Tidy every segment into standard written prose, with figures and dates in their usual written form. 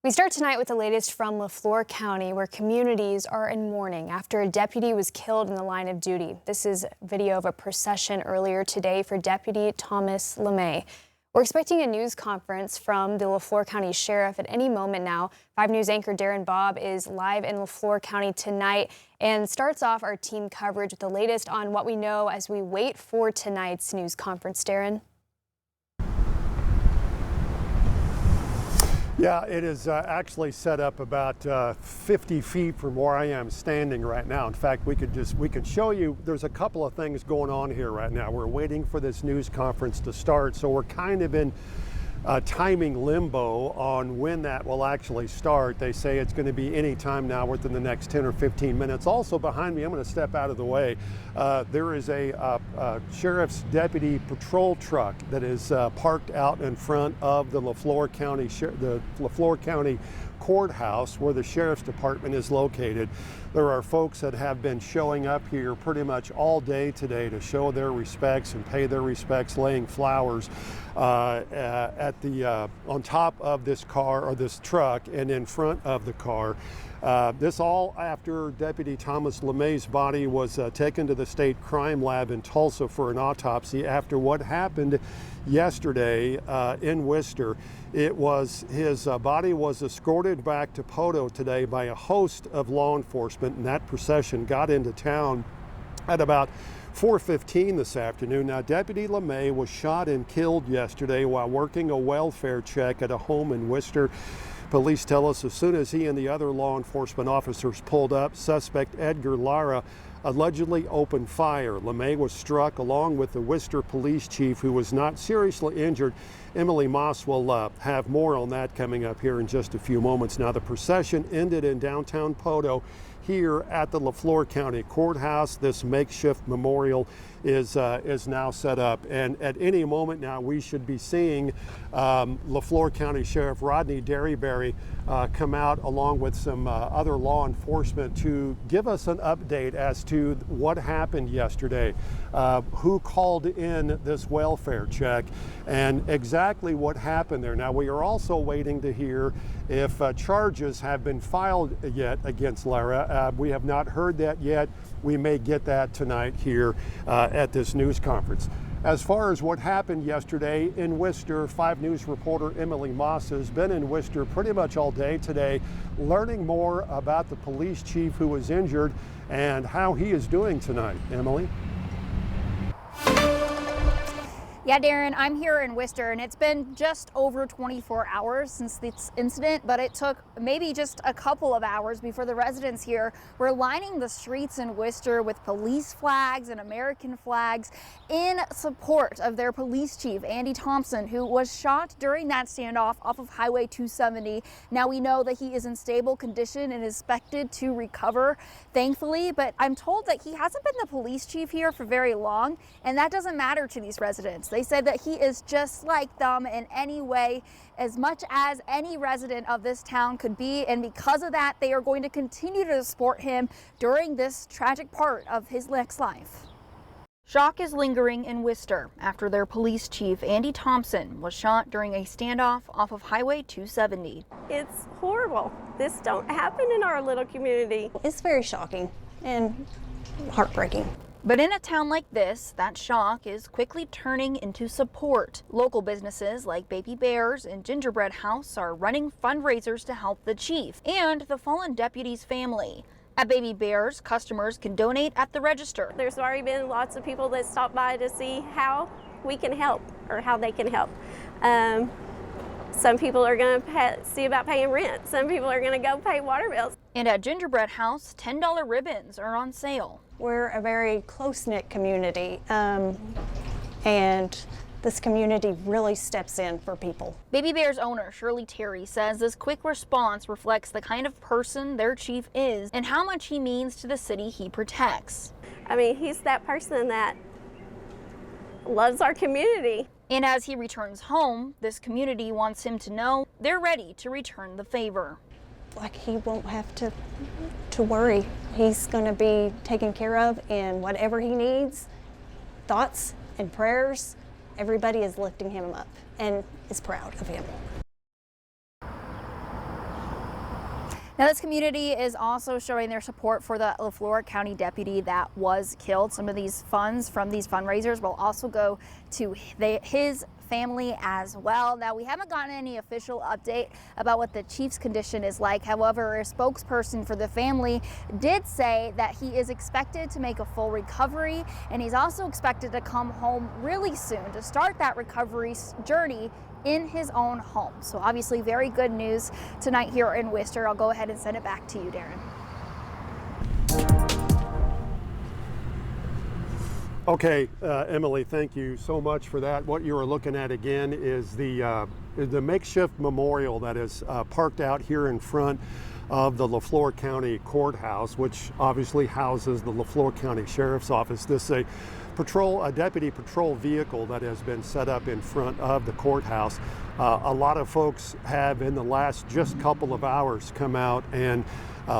We start tonight with the latest from LeFlore County, where communities are in mourning after a deputy was killed in the line of duty. This is video of a procession earlier today for Deputy Thomas LeMay. We're expecting a news conference from the LeFlore County Sheriff at any moment now. 5 News anchor Darren Bobb is live in LeFlore County tonight and starts off our team coverage with the latest on what we know as we wait for tonight's news conference. Darren? Yeah, it is actually set up about 50 feet from where I am standing right now. In fact, we could show you, there's a couple of things going on here right now. We're waiting for this news conference to start, so we're kind of in timing limbo on when that will actually start. They say it's going to be any time now within the next 10 or 15 minutes. Also behind me, I'm going to step out of the way. There is a sheriff's deputy patrol truck that is parked out in front of the LeFlore County courthouse where the sheriff's department is located. There are folks that have been showing up here pretty much all day today to show their respects and pay their respects, laying flowers on top of this car or this truck and in front of the car. This all after Deputy Thomas LeMay's body was taken to the state crime lab in Tulsa for an autopsy after what happened yesterday in Worcester. His body was escorted back to Poto today by a host of law enforcement, and that procession got into town at about 4:15 this afternoon. Now, Deputy LeMay was shot and killed yesterday while working a welfare check at a home in Worcester. Police tell us as soon as he and the other law enforcement officers pulled up, suspect Edgar Lara allegedly opened fire. LeMay was struck along with the Worcester police chief, who was not seriously injured. Emily Moss will have more on that coming up here in just a few moments. Now, the procession ended in downtown Poto here at the LeFlore County Courthouse. This makeshift memorial is now set up, and at any moment now we should be seeing LeFlore County Sheriff Rodney Derryberry come out along with some other law enforcement to give us an update as to what happened yesterday, who called in this welfare check, and exactly what happened there. Now, we are also waiting to hear if charges have been filed yet against Lara. We have not heard that yet. We may get that tonight here at this news conference. As far as what happened yesterday in Worcester, 5 News reporter Emily Moss has been in Worcester pretty much all day today, learning more about the police chief who was injured and how he is doing tonight. Emily? Yeah, Darren, I'm here in Worcester, and it's been just over 24 hours since this incident, but it took maybe just a couple of hours before the residents here were lining the streets in Worcester with police flags and American flags in support of their police chief, Andy Thompson, who was shot during that standoff off of Highway 270. Now, we know that he is in stable condition and is expected to recover, thankfully, but I'm told that he hasn't been the police chief here for very long, and that doesn't matter to these residents. They said that he is just like them in any way, as much as any resident of this town could be, and because of that, they are going to continue to support him during this tragic part of his next life. Shock is lingering in Worcester after their police chief, Andy Thompson, was shot during a standoff off of Highway 270. It's horrible. This don't happen in our little community. It's very shocking and heartbreaking. But in a town like this, that shock is quickly turning into support. Local businesses like Baby Bears and Gingerbread House are running fundraisers to help the chief and the fallen deputy's family. At Baby Bears, customers can donate at the register. There's already been lots of people that stop by to see how we can help or how they can help. Some people are going to see about paying rent. Some people are going to go pay water bills. And at Gingerbread House, $10 ribbons are on sale. We're a very close-knit community, and this community really steps in for people. Baby Bears owner Shirley Terry says this quick response reflects the kind of person their chief is and how much he means to the city he protects. I mean, he's that person that loves our community. And as he returns home, this community wants him to know they're ready to return the favor. Like, he won't have to worry. He's going to be taken care of, and whatever he needs, thoughts and prayers, everybody is lifting him up and is proud of him. Now, this community is also showing their support for the LeFlore County deputy that was killed. Some of these funds from these fundraisers will also go to his family as well. Now, we haven't gotten any official update about what the chief's condition is like. However, a spokesperson for the family did say that he is expected to make a full recovery, and he's also expected to come home really soon to start that recovery journey in his own home. So obviously very good news tonight here in Worcester. I'll go ahead and send it back to you, Darren. Okay, Emily, thank you so much for that. What you are looking at again is the makeshift memorial that is parked out here in front of the LeFlore County Courthouse, which obviously houses the LeFlore County Sheriff's Office. This is a deputy patrol vehicle that has been set up in front of the courthouse. A lot of folks have in the last just couple of hours come out and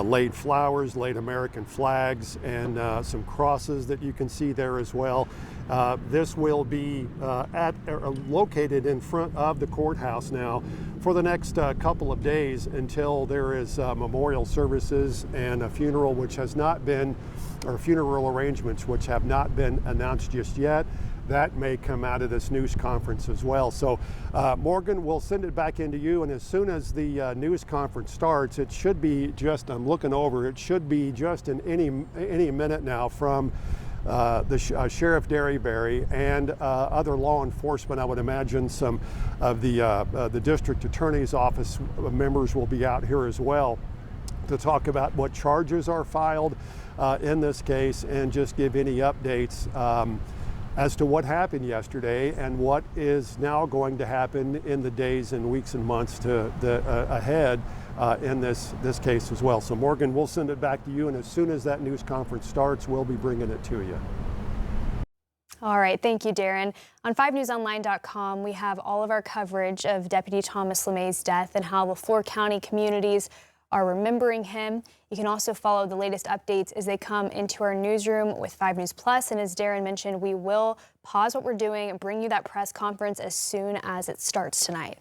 laid flowers, laid American flags, and some crosses that you can see there as well. This will be located in front of the courthouse now for the next couple of days until there is memorial services and a funeral which has not been, or funeral arrangements which have not been announced just yet. That may come out of this news conference as well. So Morgan, we'll send it back into you, and as soon as the news conference starts, it should be just, I'm looking over, it should be just in any minute now from Sheriff Derryberry and other law enforcement. I would imagine some of the district attorney's office members will be out here as well to talk about what charges are filed in this case and just give any updates as to what happened yesterday and what is now going to happen in the days and weeks and months ahead in this case as well. So Morgan, we'll send it back to you, and as soon as that news conference starts, we'll be bringing it to you. All right, thank you, Darren. On 5newsonline.com, we have all of our coverage of Deputy Thomas LeMay's death and how LeFlore County communities are remembering him. You can also follow the latest updates as they come into our newsroom with 5 News Plus. And as Darren mentioned, we will pause what we're doing and bring you that press conference as soon as it starts tonight.